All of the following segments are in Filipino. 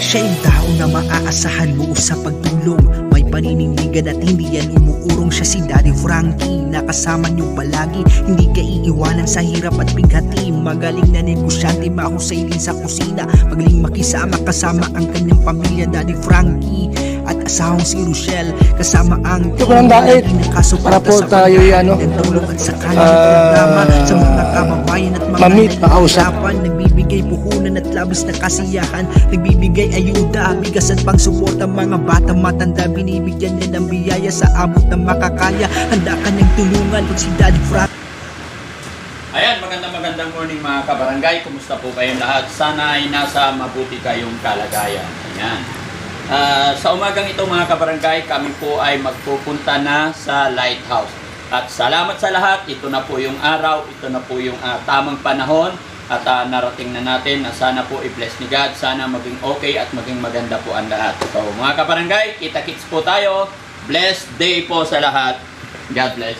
Siya yung tao na maaasahan mo sa pagtulong. May paninindigan at hindi yan umuurong. Siya si Daddy Frankie, nakasama niyo palagi. Hindi ka iiwanan sa hirap at bighati. Magaling na negosyante, mahusay din sa kusina. Magaling makisama kasama ang kanyang pamilya, Daddy Frankie. At asawang si Rochelle, kasama ang para po tayo nagtulong at sa kanyang programa sa mga kababayan at mga nahihirapan. Nagbibigay puhunan at labis na kasiyahan. Nagbibigay ayuda, bigas at pangsuporta. Mga bata matanda, binibigyan niya ng biyaya sa abot ng makakaya. Handa ka niyang tulungan pag si Daddy Frank. Ayan, magandang morning mga kabarangay. Kumusta po kayong lahat? Sana ay nasa mabuti kayong kalagayan. Ayan. Sa umagang ito mga kabarangay, kami po ay magpupunta na sa Lighthouse. At salamat sa lahat, ito na po yung araw, ito na po yung tamang panahon. At narating na natin na sana po i-bless ni God, sana maging okay at maging maganda po ang lahat. So mga kabarangay, kita-kits po tayo. Blessed day po sa lahat. God bless.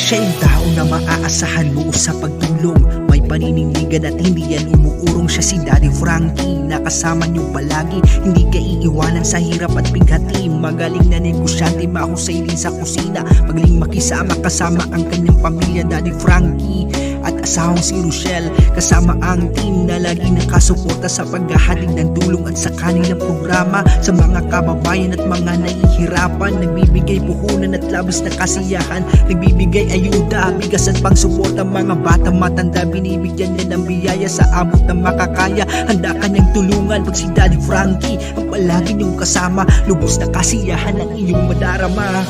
Siya yung tao na maaasahan mo sa pagtulong. May paninindigan at hindi yan umuurong. Siya si Daddy Frankie, nakasama niyo palagi. Hindi ka iiwanan sa hirap at bighati. Magaling na negosyante, mahusay din sa kusina. Magaling makisama kasama ang kanyang pamilya, Daddy Frankie. At asawang si Rochelle, kasama ang team na lagi nakasuporta sa paghahatid ng tulong at sa kanilang programa sa mga kababayan at mga nahihirapan. Nagbibigay puhunan at labis na kasiyahan. Nagbibigay ayuda, bigas at pangsuporta. Mga bata matanda, binibigyan niya ng biyaya sa abot ng makakaya. Handa ka niyang tulungan pag si Daddy Frankie ang palagi niyong kasama. Lubos na kasiyahan ang iyong madarama.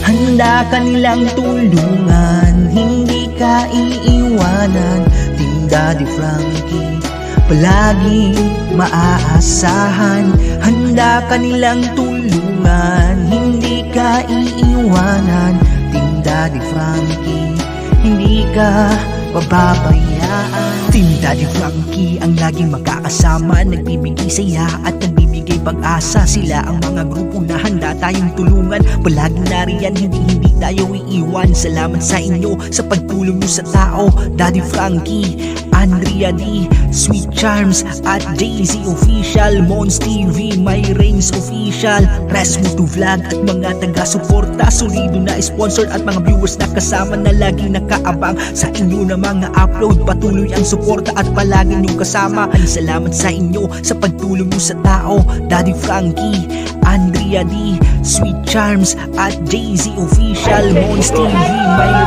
Handa ka nilang tulungan, hindi ka iiwanan. Team Daddy Frankie, palagi maaasahan. Handa ka nilang tulungan, hindi ka iiwanan. Team Daddy Frankie, hindi ka pababayaan. Team Daddy Frankie ang laging magkakasama, nagbibigay saya at nagbibigay pag-asa. Sila ang mga grupo na handa tayong tulungan. Palaging nariyan, hindi tayo iiwan. Salamat sa inyo sa pagtulong nyo sa tao, Daddy Frankie, Andrea D, Sweet Charms at JZ Official, Mons TV, My Reigns Official, Resmuto Vlog at mga taga-suporta. Solido na sponsor at mga viewers na kasama na lagi nakaabang sa inyo na mga upload. Patuloy ang suporta at palagi nyo kasama. Ay salamat sa inyo sa pagtulong nyo sa tao, Daddy Frankie, Andrea D, Sweet Charms at JZ Official, Mons TV, My...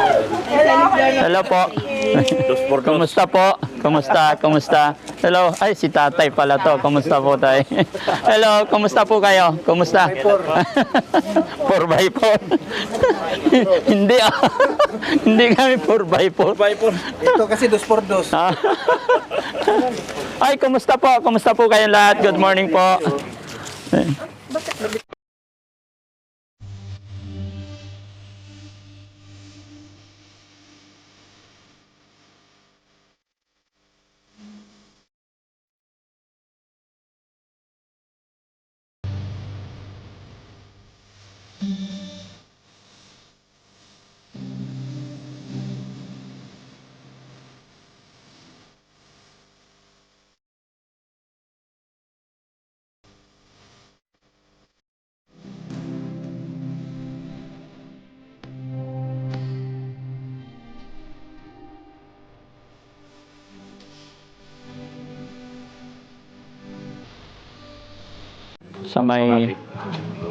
Hello po. Kumusta po? Kumusta? Hello. Ay, si tatay pala to. Kumusta po tayo? Hello, kumusta po kayo? Kumusta? 4x4. Hindi ah. Hindi kami 4x4. Ito kasi 2x2. Ay, kumusta po? Kumusta po kayong lahat? Good morning po.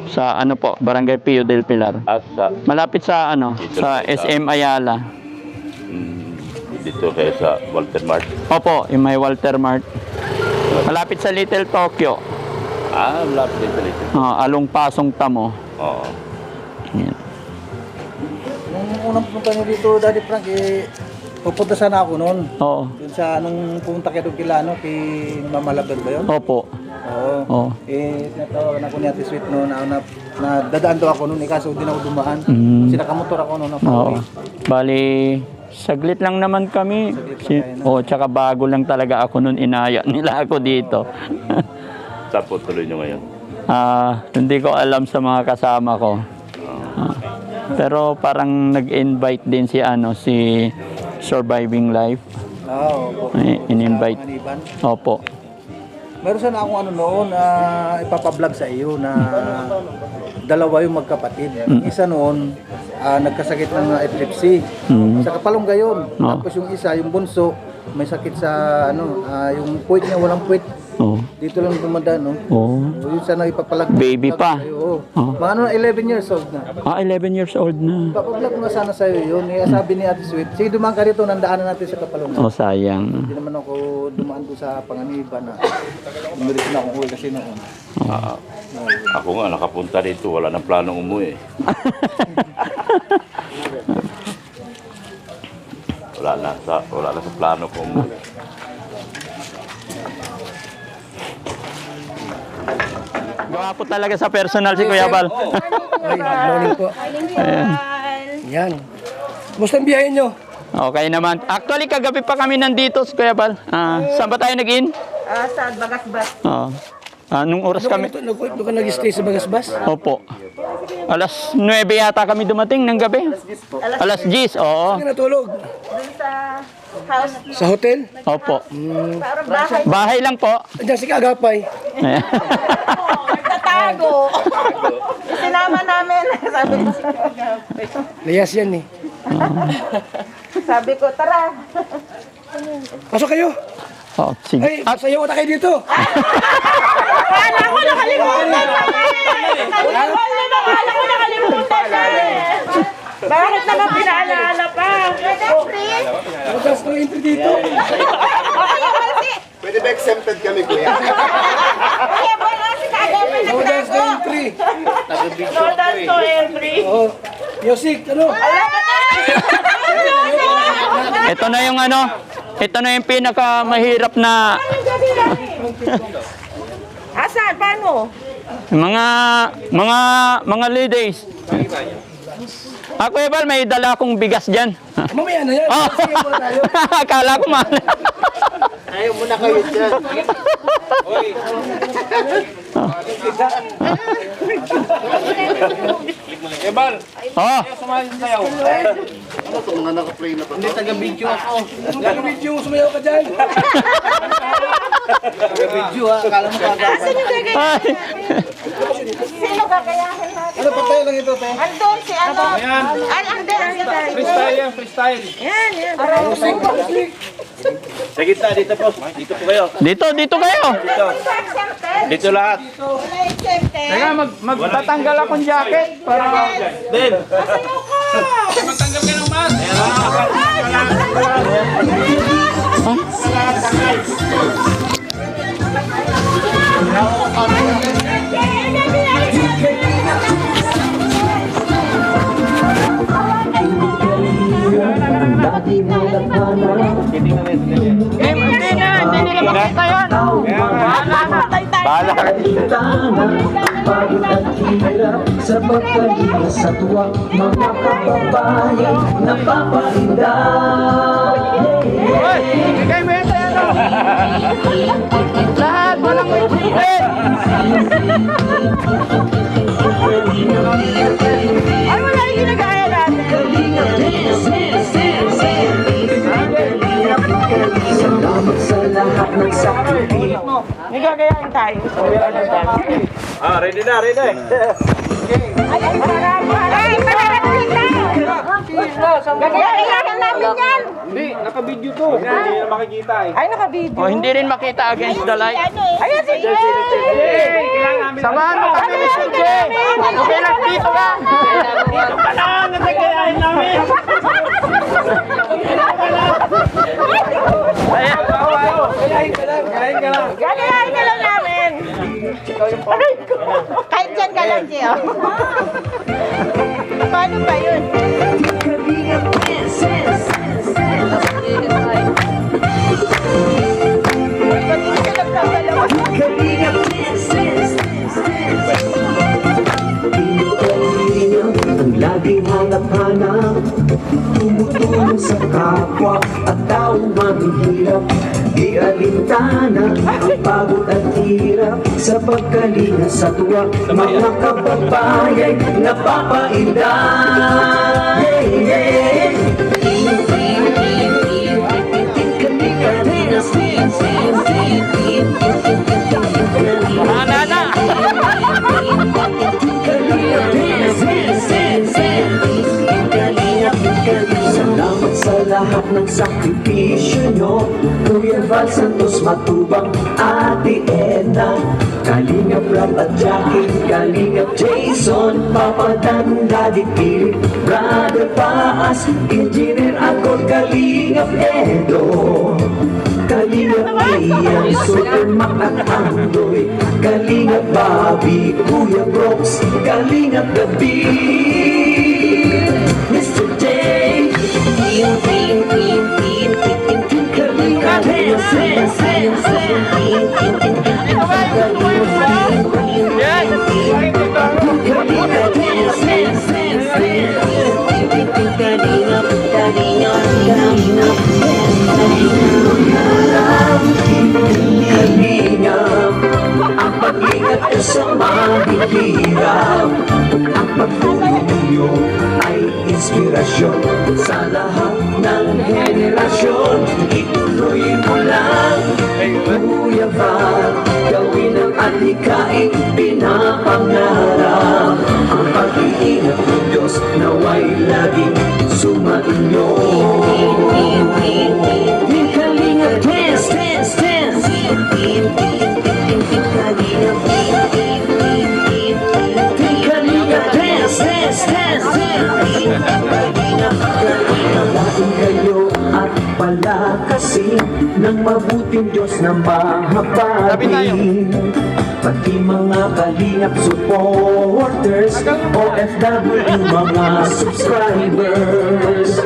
Sa ano po, Barangay Pio del Pilar. At Malapit sa ano, sa SM Ayala. dito kaya sa Walter Mart. Opo, yung may Walter Mart. Malapit sa Little Tokyo. Malapit dito. Along Pasong Tamo. Oo. Yan. Nung unang punta niyo dito, Daddy Frank, pupunta sana ako noon. Oo. Doon sa, nung pumunta kayo doon kila, kay Mama Label ba yun? Opo. Oo. Natawagan ako ni Ate Sweet noon na dadaan daw ako noon, kaso hindi na ako dumaan. Kasi nakamotor ako noon. Oo. Bali, Saglit lang naman kami. Tsaka bago lang talaga ako noon, inaya nila ako dito. Saan po tuloy nyo ngayon? Hindi ko alam sa mga kasama ko. Pero parang nag-invite din si Surviving Life. Opo. In-invite. Sa Maniban. Opo. Meron sana akong noon na ipapablog sa iyo na dalawa yung magkapatid. Isa noon nagkasakit ng epilepsy. Sa Kapalongga yun. Tapos yung isa, yung bunso, may sakit sa yung puwit niya, walang puwit. Dito lang dumadaan, no? Yun sana ipapalag. Baby pa. Mga 11 years old na. 11 years old na. Ipapablog ko na sana sa'yo yun. Sabi ni Ate Sweet, sige dumaan ka rito, nandaanan natin sa Kapalongga. Sayang. Hindi naman ako dumaan doon sa Panganiban na umilis na akong uwi kasi noon. Ako nga, nakapunta dito. Wala nang planong umuwi. Wala na sa plano ko umuwi. Gawa po talaga sa personal si Kuya Bal. Ay, morning po. Yan. Kumusta ang biyahe nyo? Okay naman. Actually, kagabi pa kami nandito, Kuya Bal. Saan ba tayo nag-in? Sa Bagasbas. Anong oras kami? Doon ka nag-stay sa Bagasbas? Opo. Alas 9 yata kami dumating ng gabi. Alas 10, oo. Saan ka natulog? Doon sa house. Sa hotel? Opo. Parang bahay. Bahay lang po. Diyan si Kagapay. Nagtatago. Sinama namin. Sabi ko, Layas yan eh. sabi ko, tara. Pasok kayo. Sige. Ay, sayo na kayo dito. Akala ko nakalimutan na eh. Bakit naman pinaalala pa? Matas ng entry dito. Pwede ba exempted kami, kuya? Kaya ba nga si Kagabi Matas ng nagtago? entry. No dance to entry. Oh, music, ano? Ito na yung ito na yung pinakamahirap na Asan? Paano? mga ladies. Kuya Bal, may dala akong bigas dyan. Mamaya na yan. Sige muna tayo. Akala ko man. Ayaw mo na kayo dyan. Ano ito, mga naka-play na pa? Hindi, taga-video ako. Nag-video mo, sumayaw ka dyan. Video akala mo kagapay. Asan yung gagayahin? Sino gagayahin natin? Ano patay lang ito, te? Andun si ano? Andun. Freestyle yan, freestyle. Yan. Sa gitna, dito po. Dito po kayo. Dito kayo. Dito lahat. Teka, magtatanggal akong jacket para Bahala ka. Sa pagkalinga sa tuwa, mga kababayan napapahinda. lahat walang ulitin. Ay, wala yung ginagaya natin. Salamat sa lahat ng sakripisyo. May gagayahin tayo. Ready na, ready. Ay, parang gagayahin namin yan. Hindi, naka-video to. Hindi na makikita eh. Ay, naka-video. Hindi rin makita against the light. Ayan si Jay! Samahan mo kami ni CJ. Okay lang, dito ka. Dito ka lang, nagagayahin namin. Gagayahin ka lang namin. Aray ko. Kahit dyan ka lang, Jay. Paano ba yun? Ba't mo siya nagkakalawa? Ang laging hanap-hanap, tumutulong sa Di alintana ang pagod at hirap sa pagkalinga sa tuwa. Mga kababayay napapainda. Salamat sa lahat ng sakripisyo nyo, Kuya Val Santos Matubang, Ate Edna, Kalingap Rap at Jackie, Kalingap Jason, Papa Dan, Daddy Philip, Brother Paas, Engineer Agor, Kalingap Edo, Kalingap Ian, Super Mac at Andoy, Kalingap Bobby, Kuya Brooks, Kalingap Gabi, Mr. J, ang pag-ingat ko sa mahihirap, ang pagtulong niyo ay inspirasyon sa lahat ng henerasyon. Ituloy mo lang, Kuya Val, gawin ang adhikain pinapangarap. Ang pag-iingat ng Diyos naway laging sumainyo. Kalingap dance, dance, dance. Kalingap dance, dance, dance. Pagkain kayo at palakasin ng mabuting Diyos na mahabagin. Pati mga Kalingap supporters, OFW mga subscribers,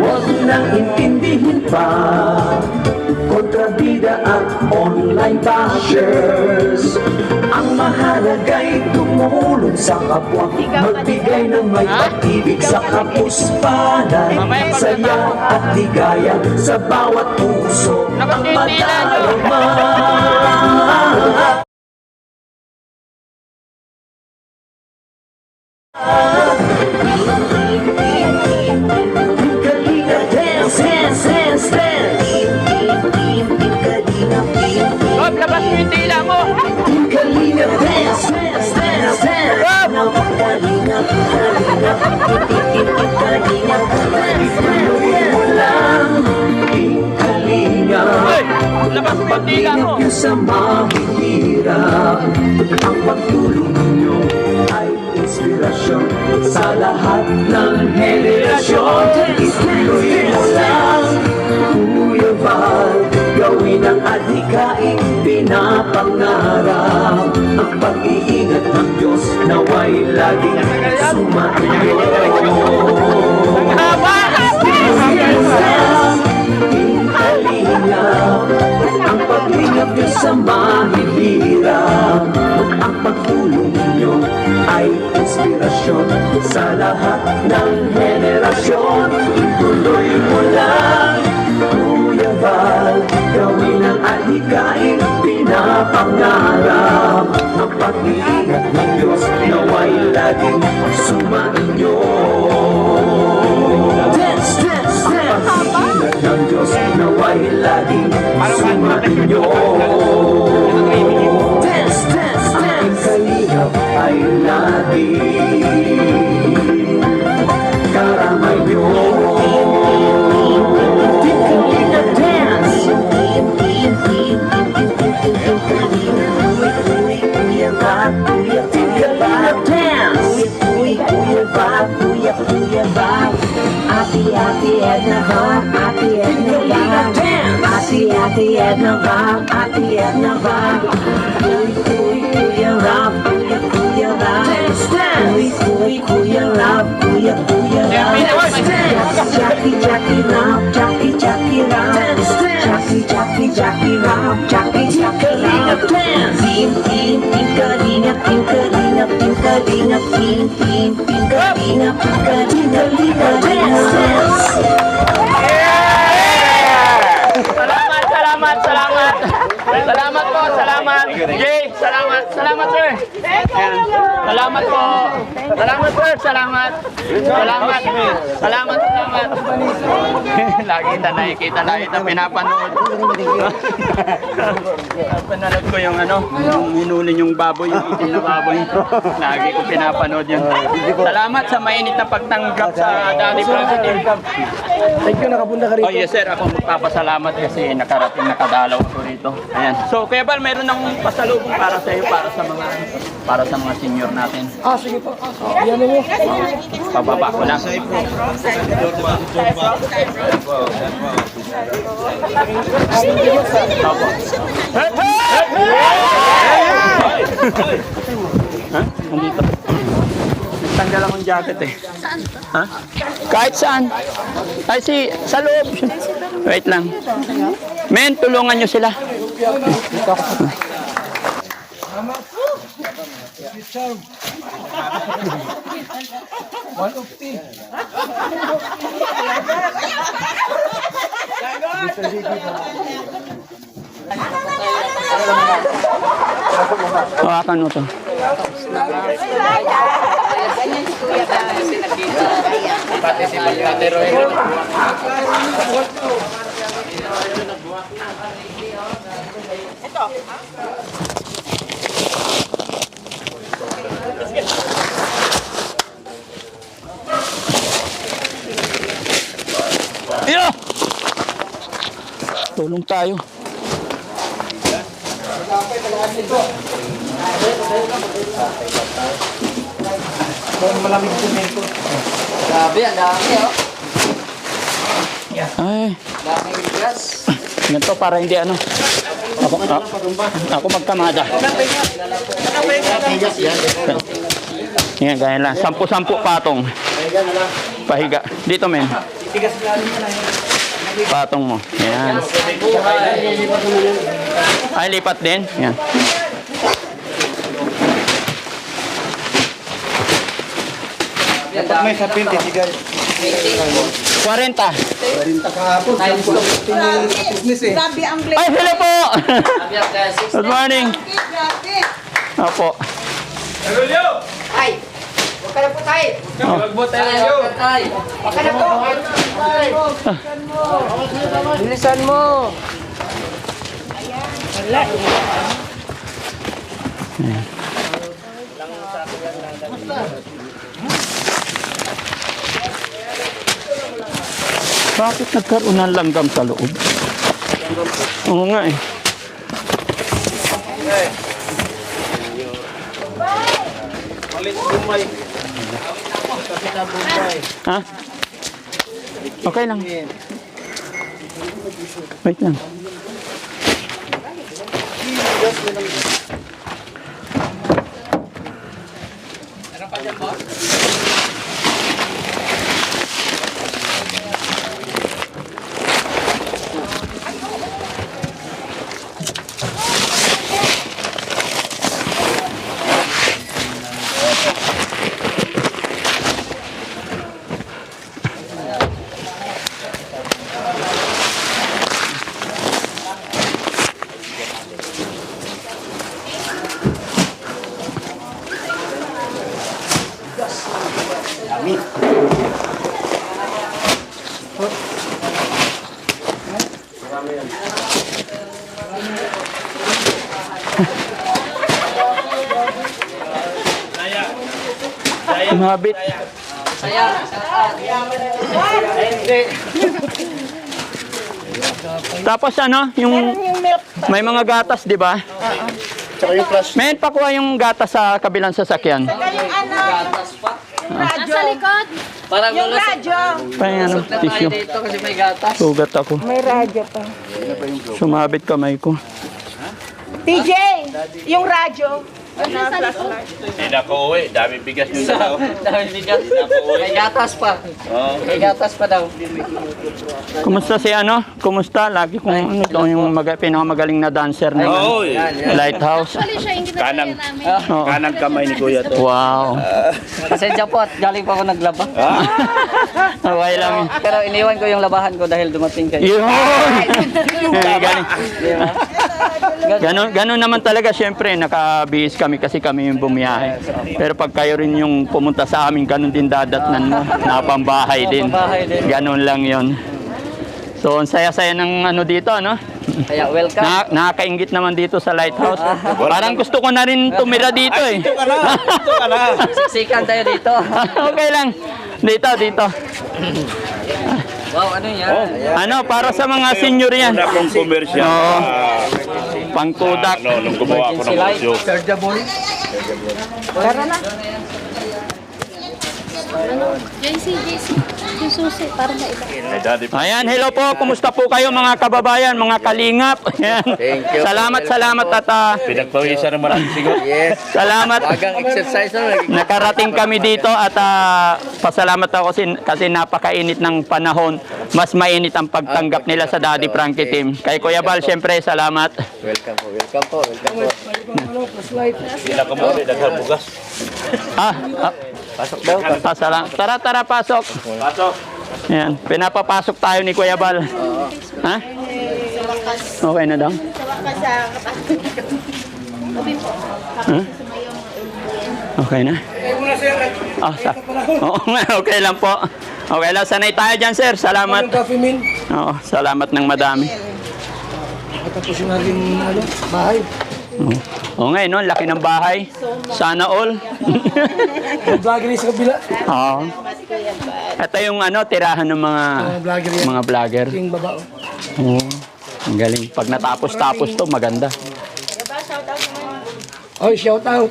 huwag nang intindihin pa kontrabida at online bashers. Ang mahalaga'y tumulong sa kapwa, magbigay ng may pag-ibig sa kapuspanan, saya at ligaya sa bawat puso ang madarama. Kalingap dance, dance, dance, dance. Rob, labas mo yung tila mo! Kalingap dance, dance, dance, dance. Kalingap, ituloy mo lang, Kalingap. Labas mo yung tila mo! Pag-ingat niyo sa mahihirap, ang pagtulong niyo ay inspirasyon sa lahat ng henerasyon. Ituloy mo lang, Kuya Val, gawin ang adhikain pinapangarap. Ang pag-iingat ng Diyos naway laging sumainyo. Kalingap, ang pag-ingat niyo sa mahihirap, ang pagtulong niyo ay inspirasyon sa lahat ng henerasyon. Ituloy mo lang, Kuya Val, gawin ang adhikain pinapangarap. Ang pag-iingat ng Diyos naway laging sumainyo. Dance, dance, dance. Ang pag-iingat ng Diyos naway laging sumainyo. Dance, dance, dance. Ang kalingap ay laging karamay nyo. Kalingap dance. Kalingap dance. Ate Edna ba? Ate Edna ba? Ate Edna ba? Ate Edna ba? Kuya Rob, Kuya Rob. Kuya Rob, Kuya Rob. Jackie Rob, Jackie Rob. Jackie Rob, Jackie Rob. Team Kalingap, Salamat, salamat! Salamat, salamat. Salamat po, salamat. Jay, salamat. Salamat, sir. Ayan. Salamat po. Salamat, sir. Salamat. Salamat. Salamat, salamat. Lagi na nakikita, lagi na pinapanood. Pinanood ko yung yung hinulin yung baboy, yung itim na baboy. Lagi ko pinapanood yun. Salamat sa mainit na pagtanggap sa Daddy Frankie. Thank you, nakapunta ka rito. Oh yes sir, ako magpapasalamat kasi nakadalaw ko rito. Ayan. So Kuya Bal, meron akong pasalubong para sa iyo, para sa mga senior natin. Ah, sige po. Yan mo. Pababa ko lang. Opo. Ha? Nandito. Tanggal akong jacket eh. Saan? Ha? Kahit saan. Ay sa loob. Wait lang. Men, tulungan nyo sila. Hawakan mo to. Pati si Pagkate Roy. Iyo! Tulong tayo. Malamig semento. Grabe, ang dami oh. Ay. Daming gas. Ganito para hindi Ako magkamada. Yan, gaya lang. 10-10 patong. Pahiga. Dito, men. Patong mo. Yan. Ay, lipat din. Yan. May sa 20, sigal. 40. 40 kahapon. Business eh. Grabe ang blade. Ay, hello po! Good morning. Grabe. Opo. Ay, huwag ka na po tayo. Huwag ka na po. Bilisan mo. Bakit nagkaroon ng langgam sa loob? Oo nga eh. Ha? Okay lang. Wait lang. Umabit. Tapos yung may mga gatas, di ba? Tsaka yung flash. Men, pakuha yung gatas sa kabilang sasakyan. Yung radyo. Sa likod. Yung radyo. Pahinga tissue. Dito kasi may gatas. Sugat ako. May radyo pa. Sumabit kamay ko. TJ, yung radyo. Hindi na ako uwi. Dami bigas yung dalaw. Dahil bigas. May gatas pa. Oh. May gatas pa daw. Kumusta si ano? Kumusta? Lagi kung ano ito yung pinakamagaling na dancer na Oo. Lighthouse. Kanang, Oo. kanang kamay ni Kuya to. Wow. Pasensya po at galing pa ako naglaba. Okay lang. Pero iniwan ko yung labahan ko dahil dumating kayo. Yun! Galing. Di ba? Ganun naman talaga, syempre, nakabihis kami kasi kami yung bumiyahe. Pero pag kayo rin yung pumunta sa amin, ganun din dadatnan mo. Napambahay din. Napambahay din. Ganun lang yon. So, ang saya-saya ng ano dito, no? Kaya welcome. Nakakaingit naman dito sa Lighthouse. Parang gusto ko na rin tumira dito eh. Dito ka na. Siksikan tayo dito. Okay lang. Dito. Wow, ano yan? Ano, para sa mga senior yan. Una kong commercial. Oo. Pangtudak. Nung gumawa ako ng musyo. Serja Boy. JC, yung susi, para na iba. Ay, daddy pa. Ayan, hello po. Kumusta po kayo mga kababayan, mga kalingap? Ayan. Salamat at Pinagpawisan naman ang siguro. salamat. Agang exercise Nakarating kami dito at pasalamat ako kasi napakainit ng panahon. Mas mainit ang pagtanggap nila sa Daddy Frankie team. Kay Kuya Bal, syempre, salamat. Welcome po. Hindi na kamo rin. Daghang bugas. Pasok daw. Tara, pasok. Pasok. Ayan, pinapapasok tayo ni Kuya Bal. Ha? Okay na daw? Ha? Okay na? Oo, okay lang po. Okay lang, sanay tayo dyan, sir. Salamat. Coffee Min. Oo, salamat ng madami. Tapos yung aking bahay. Oo nga, no? Laki ng bahay. Sana all. Yung vlogger sa kabila. Oo. Ito yung tirahan ng Vlogger yan. mga vlogger. Yung baba. Oo. Ang galing. Pag natapos to, maganda. Oy, shout out.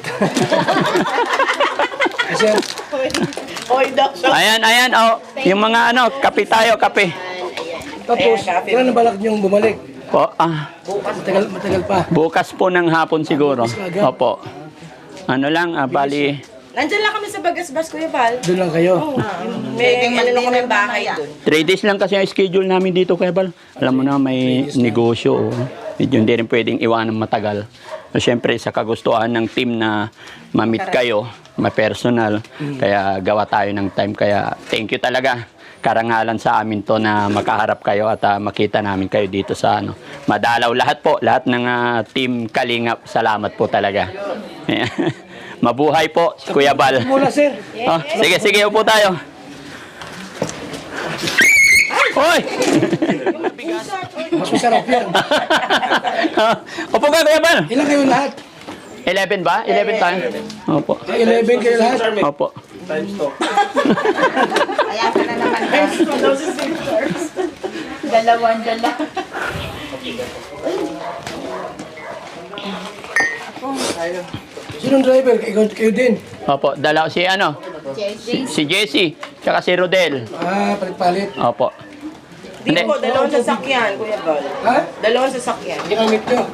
Kasi, Ayan. Oh, yung mga kape tayo, kape. tapos, kailan na balak niyong bumalik? Po, Matagal pa. bukas po ng hapon siguro. Opo. Ano lang, bali, Nandiyan lang kami sa Bagasbas, Kuya Val. Doon lang kayo. May ano lang kami bahay doon. 3 days lang kasi ang schedule namin dito, Kuya Bal. Alam mo na, may negosyo. Medyo hindi rin pwedeng iwanan matagal. So, syempre, sa kagustuhan ng team na ma-meet kayo, ma-personal, kaya gawa tayo ng time. Kaya thank you talaga. Karangalan sa amin to na makaharap kayo at makita namin kayo dito sa madalaw lahat ng team Kalingap. Salamat po talaga. Mabuhay po si Kuya Bal. Muna, sir. Oh, sige, upo tayo. Hoy! Mas masarap yan. Upo ka, Kuya Bal. Ilan kayo lahat? 11 ba? 11 tayo? Opo. 11 kayo lahat? Opo. Kaya ka na naman. Dalawang dala. Sinong driver? Kayo din? Opo, dalaw si si Jessie, tsaka si Rodel. Palit-palit. Opo. Di po, dalawang sasakyan, Kuya Val. Ha? Dalawang sasakyan. Ginamit nyo?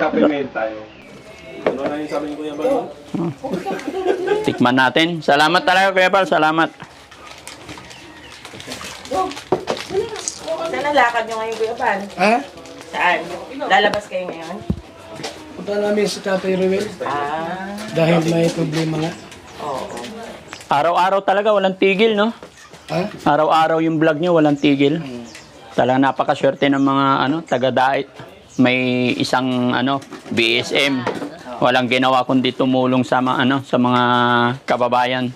Kapimenta yun. Ano na yung sabi ni Kuya Bal? Tikman natin. Salamat talaga, Kuya Bal. Salamat. Saan ang lakad nyo ngayon, Kuya Pan? Ha? Saan? Lalabas kayo ngayon? Punta namin si Tatay Ruel. Dahil may problema nga. Oo. Araw-araw talaga, walang tigil, no? Ha? Araw-araw yung vlog niyo, walang tigil. Talaga napakaswerte ng mga taga-dait. May isang BSM. Walang ginawa kundi tumulong sa sa mga kababayan.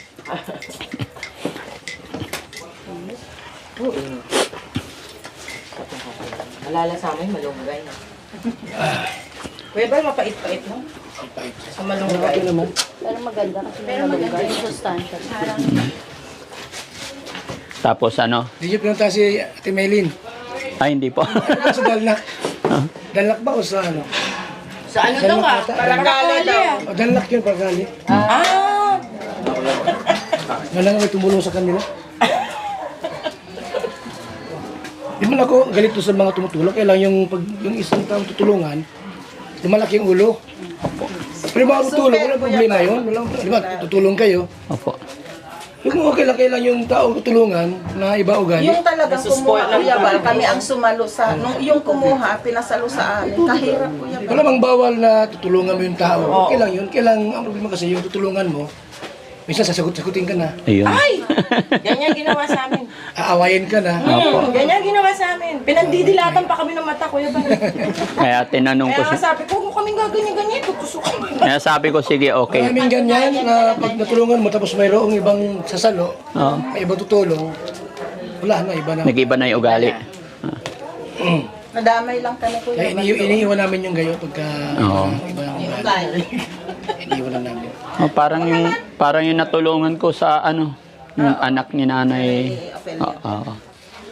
Alala sa amin, malunggay. Kuya Bal, mapait-pait, no? Sa malunggay. Pero maganda kasi may malunggay. Yung sustansya. Tapos Hindi niyo pinunta si Ate Maylin. Ay, hindi po. Sa Dalnak. Dalnak ba o sa ano? Sa ano daw ah? Paranggali daw. O, Dalnak yun, Paranggali. Wala nga may tumulong sa kanila. Di man ako galito sa mga tumutulong. Kailang yung isang taong tutulungan, lumalaki yung ulo. Pero mga tutulong, walang problema yun. Di ba, tutulong kayo. Opo. Yung okay lang, kailang yung taong tutulungan na iba ugali. Yung talagang kumuha, Kuya Bal, kami ang sumalo sa, yung kumuha, pinasalo sa amin. Kahirap, Kuya Bal. Wala mang bawal na tutulungan mo yung tao. Okay lang yun. Kailang, ang problema kasi yung tutulungan mo, minsan sasagutin ka na. Ayun. Ay! Ganyan ginawa sa amin. Aawayin ka na. Ganyan ginawa sa amin. Pinandidilatan pa kami ng mata, Kuya Bal. Kaya tinanong ko Kaya nga siya. sabi ko, huwag mo kaming gaganyan-ganyan. Tutusukin. Kaya sabi ko, sige, okay. Maraming ganyan na pag natulungan mo tapos mayroong ibang sasalo, may ibang tutulong, wala na, iba na. Nag-iba na yung ugali. Nadamay lang kami, Kuya Kaya Bal. iniiwan namin yung gayo pagka Oo. iba ang ugali. Iniiwan lang namin. Oh, parang yung natulungan ko sa yung anak ni nanay. Oo.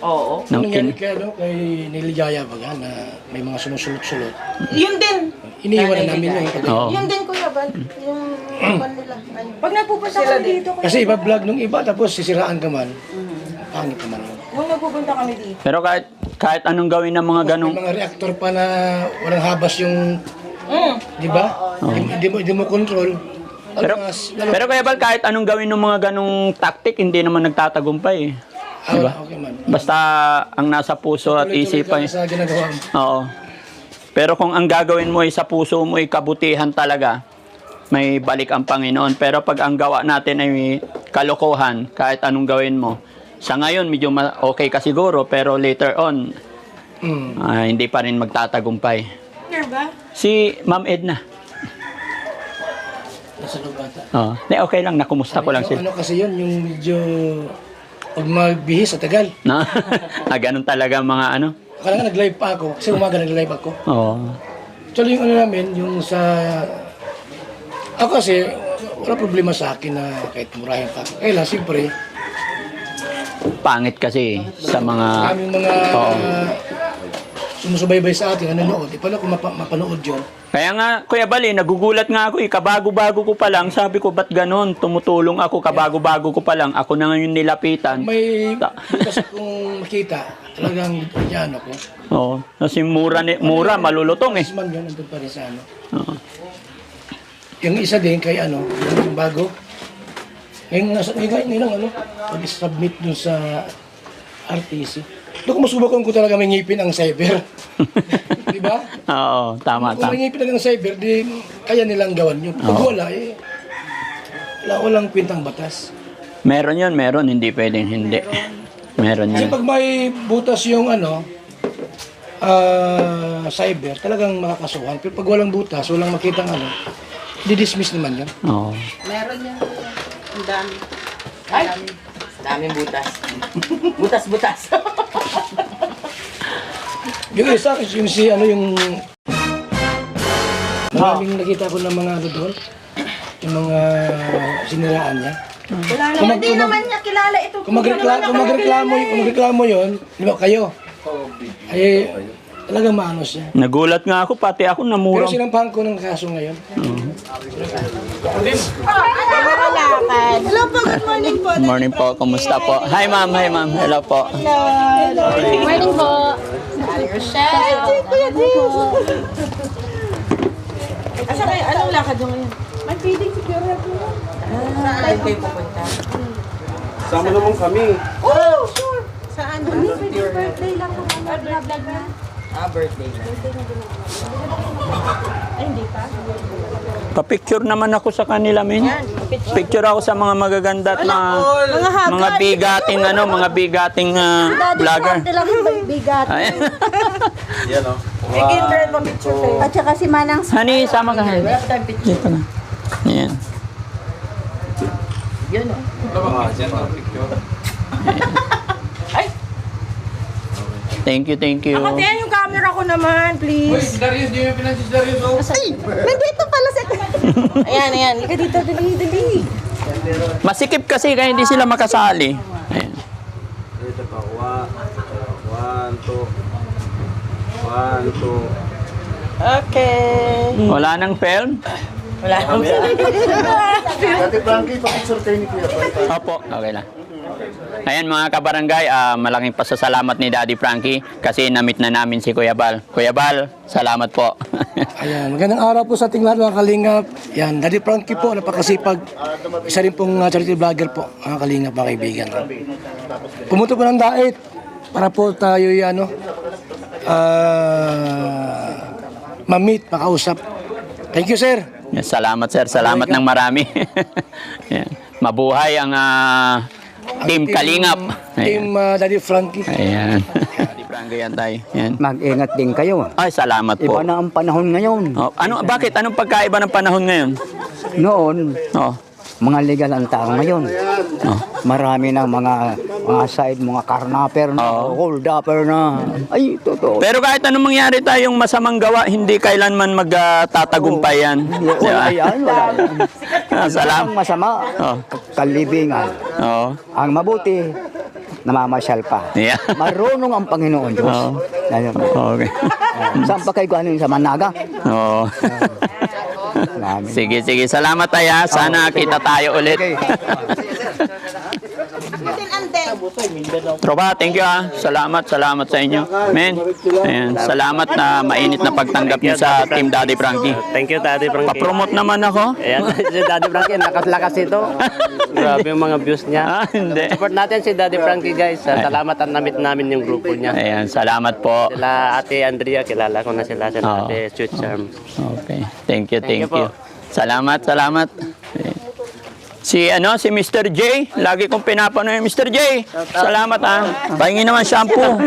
Oo. Anong nangyari kay Niligaya baga na may mga sumusulot-sulot? Yun din. Iniiwan na namin yung pag Oo. Yun din, Kuya Bal. Yung iban nila. Ano. Pag nagpupunta kami dito, Kuya Kasi iba vlog nung iba tapos sisiraan ka man. Pangit naman yun. Kung nagpupunta kami dito. Pero kahit anong gawin ng mga ganong... May mga reactor pa na walang habas yung... Di ba? Hindi mo control. Pero Kuya Bal, kahit anong gawin ng mga ganong tactic, hindi naman nagtatagumpay eh. Diba? Okay man. Basta ang nasa puso at isipan. Sa ginagawa mo. Oo. Pero kung ang gagawin mo ay sa puso mo ay kabutihan talaga, may balik ang Panginoon. Pero pag ang gawa natin ay kalokohan, kahit anong gawin mo, sa ngayon medyo okay ka siguro, pero later on, hindi pa rin magtatagumpay. Sure ba? Si Ma'am Edna. Nasa lubata. Oo. Okay lang, nakumusta ko lang siya. Ano kasi yun, yung medyo... Pag magbihis sa tagal. No? Ganun talaga mga Kaya nga nag-live pa ako. Kasi umaga nag-live ako. Oo. Actually yung namin, yung sa... Ako kasi, wala problema sa akin na kahit murahin pa ako. Kaya lang, siyempre, Pangit kasi sa mga... kaming mga sumusubaybay sa atin, nanonood. Di pala kung mapanood yun. Kaya nga, Kuya Bali, nagugulat nga ako. Kabago-bago ko pa lang. Sabi ko, ba't ganon? Tumutulong ako, kabago-bago ko pa lang. Ako na ngayon nilapitan. May bukas akong makita. Talagang yan ako. Oo. Kasi mura, malulutong eh. Man yun, nandun pa rin sa ano. Oo. Yung isa din kay yung bago. Ngayon lang pag-submit dun sa RTC. Doon kumusubukan ko talaga may ngipin ang cyber. Di ba? Oo, tama. Kung may ngipin ang cyber, di kaya nilang gawan yun. Pag wala, walang kwentang batas. Meron yun, meron. Hindi pwedeng hindi. Meron Kasi yun. pag may butas yung cyber, talagang makakasuhan. Pero pag walang butas, walang makitang di-dismiss naman yan. Oo. Meron yan, Kuya. Ang dami. Ay! Daming butas. Butas-butas. Yung isa, yung maraming nakita ko ng mga doon, yung mga siniraan niya. Wala naman. Hindi naman niya kilala ito. Kung magreklamo yun, di ba kayo? Ay, talagang maano siya. Nagulat nga ako, pati ako Pero namurang. sinampahan ko ng kaso ngayon. Hello po, good morning po. Good morning po, kumusta po? Hi ma'am, hello po. Morning po. Rochelle. Kuya Jill. Asa kayo? Anong lakad nyo ngayon? May feeding siguro ako. Saan kayo pupunta? Sama naman kami. Oh, sure. Saan? Birthday lang po. Vlog na. Birthday na. Ay, hindi pa. Pa-picture naman ako sa kanila, men. Picture ako sa mga magaganda at mga bigating mga bigating vlogger. Daddy lang yung bigat. Ayan. Yan o. Turn mo picture kayo. At saka si Manang Honey, sama ka. Dito na. Ayan. Yun o. Thank you, thank you. Ako, tiyan yung camera ko naman, please. Darius, di mo pinansis Darius o. Nandito pala sa... Ayan. Ika dito, dali. Masikip kasi kaya hindi sila makasali. Ayan. Dito pa. 1, 2. Okay. Wala nang film? Wala akong Dati Frankie, pa-picture kayo ni Kuya. Opo, okay lang. Ayan mga kabarangay, malaking pasasalamat ni Daddy Frankie kasi na-meet na namin si Kuya Bal. Kuya Bal, salamat po. Ayan, magandang araw po sa ating lahat mga kalingap. Yan, Daddy Frankie po, napakasipag. Isa rin pong charity vlogger po, mga kalingap, mga kaibigan. Pumunta po ng Dait para po tayo ma-meet, makausap. Thank you, sir. Yes, salamat sir, salamat ng marami. Ayan. Mabuhay ang Team Kalingap. Team Daddy Frankie. Ayan. Daddy Frankie yan tayo. Ayan. Mag-ingat din kayo. Ay, salamat po. Iba na ang panahon ngayon. Oh, bakit? Anong pagkaiba ng panahon ngayon? Noon, Oh. mga legal ang tao ngayon. Marami ng mga side, mga karnaper na, hold upper na. Ay, totoo. Pero kahit anong mangyari tayong masamang gawa, hindi kailanman magtatagumpay yan. Wala yan, wala yan. Salamat. Ang masama, kalibingan. Oo. Ang mabuti, namamasyal pa. Yeah. Marunong ang Panginoon Diyos. Okay. Saan pa kayo galing sa Managa? Oo. Sige. Salamat tayo. Sana kita tayo ulit. Tropa, thank you Salamat sa inyo. Men, ayan, salamat na mainit na pagtanggap niyo sa Team Daddy Frankie. Thank you, Daddy Frankie. Pa-promote naman ako. Ayan, si Daddy Frankie, lakas-lakas ito. Grabe yung mga views niya. Hindi. Support natin si Daddy Frankie, guys. Salamat at namit namin yung grupo niya. Ayan, salamat po. Sila Ate Andrea, kilala ko na sila. Sila Ate Sweet Charm. Okay. Thank you. po. Salamat. Si Mr. J, lagi kong pinapanood yung Mr. J. Salamat Pahingi naman shampoo.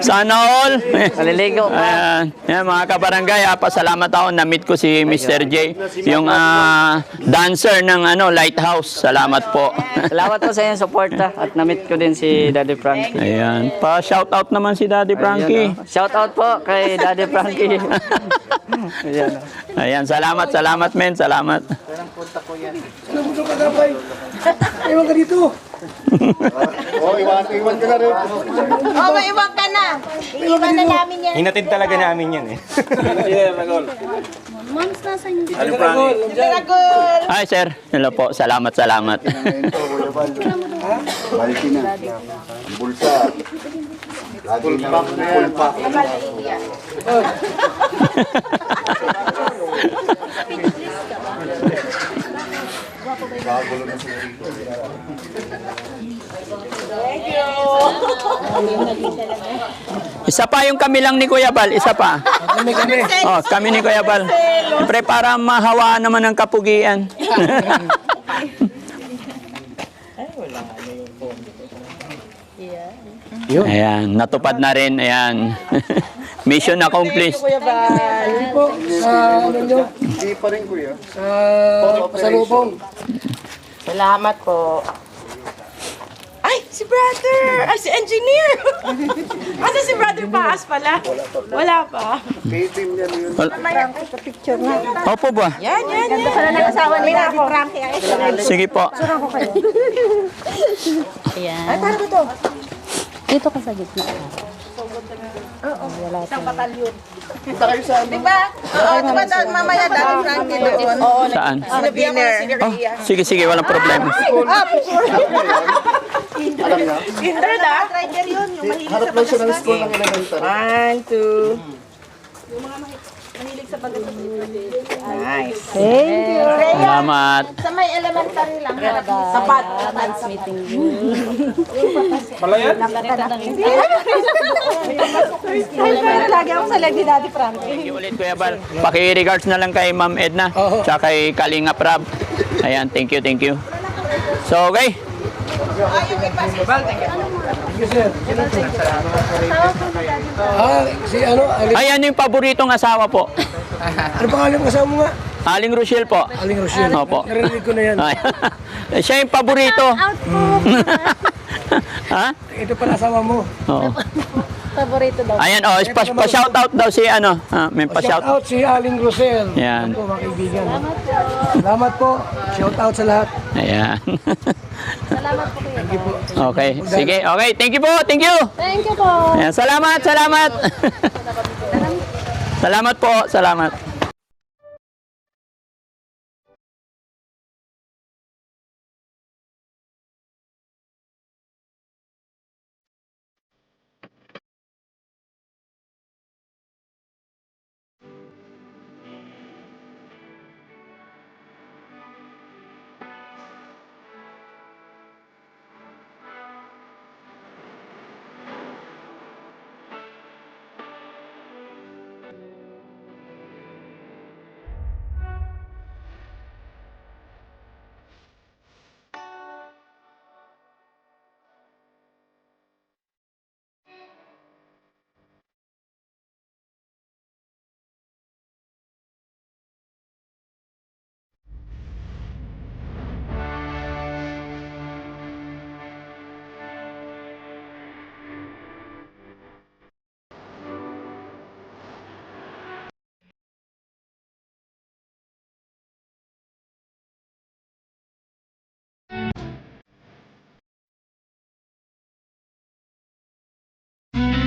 Sana all. Maliligo pa. Ayan, mga kabarangay, pasalamat ako. Na-meet ko si Mr. J, yung dancer ng Lighthouse. Salamat po. Salamat po sa inyong suporta at namit ko din si Daddy Frankie. Ayan. Pa-shoutout naman si Daddy Frankie. Shoutout po kay Daddy Frankie. Ayan, salamat men. Salamat. Nabuto ka gabay. Iwan ka dito. Iwan ka na rin. Maiwan ka na. Iiwan na namin yan. Hinatid talaga namin yan Moms, nasa inyo. Dragol. Hi, sir. Hello po. Salamat. Maliki na. Ang bulsa. Lagi na full pack. Bagulo na siya. Thank you. Isa pa yung kami lang ni Kuya Bal. Isa pa. Kami. Kami ni Kuya Bal. Siyempre para mahawaan naman ng kapugian. Ayan, natupad na rin. Ayan. Mission accomplished. Kuya Bal. Po, sa nyo? Hindi pa rin, Kuya. Sa pasalubong. Salamat po. Ay, si brother! Ay, si engineer! Asa si brother Paas pala? Wala pa. K-team yan yun. Picture nga. Opo ba? Yan. Ganda pala ng asawa ni Daddy Frankie. Sige po. Sura ko kayo. Ayan. Ay, paano ba ito? Dito ka sa gitna. Wala Isang batalyon. Kita kayo sa diba? Diba mamaya Daddy Frankie doon? Saan? Dinner. Sige, walang problema. Dinner na? Rider yun, yung mahilig sa Harap lang siya ng school ng elemental. 1, 2. Nice. Thank you. Salamat. Sa may elementary lang. Sapat. Nice meeting you. Palayan? Lagi ako sa leg ni Daddy Frank. Thank you ulit, Kuya Bal. Paki-regards na lang kay Ma'am Edna. Tsaka kay Kalinga Prab. Ayan, thank you, thank you. So, okay. Si ano, Ay, ano yung paboritong asawa po? ano pangalan ng kasama mo nga? Aling Rochelle po. Aling Rochelle. Opo. Narinig ko na yan. Ay, siya yung paborito. Ha? Ito pala asawa mo. Oo. Paborito daw. Ayan, oh, pa-shoutout daw si ano. May Shout pa-shout. out si Aling Rosel. Yan. Yan po mga kaibigan. Salamat po. Shout out sa lahat. Ayan. Salamat po kuya. Thank you po. Okay, sige. Okay, thank you po. Thank you. Thank you po. Ayan, salamat, salamat. Salamat po, salamat.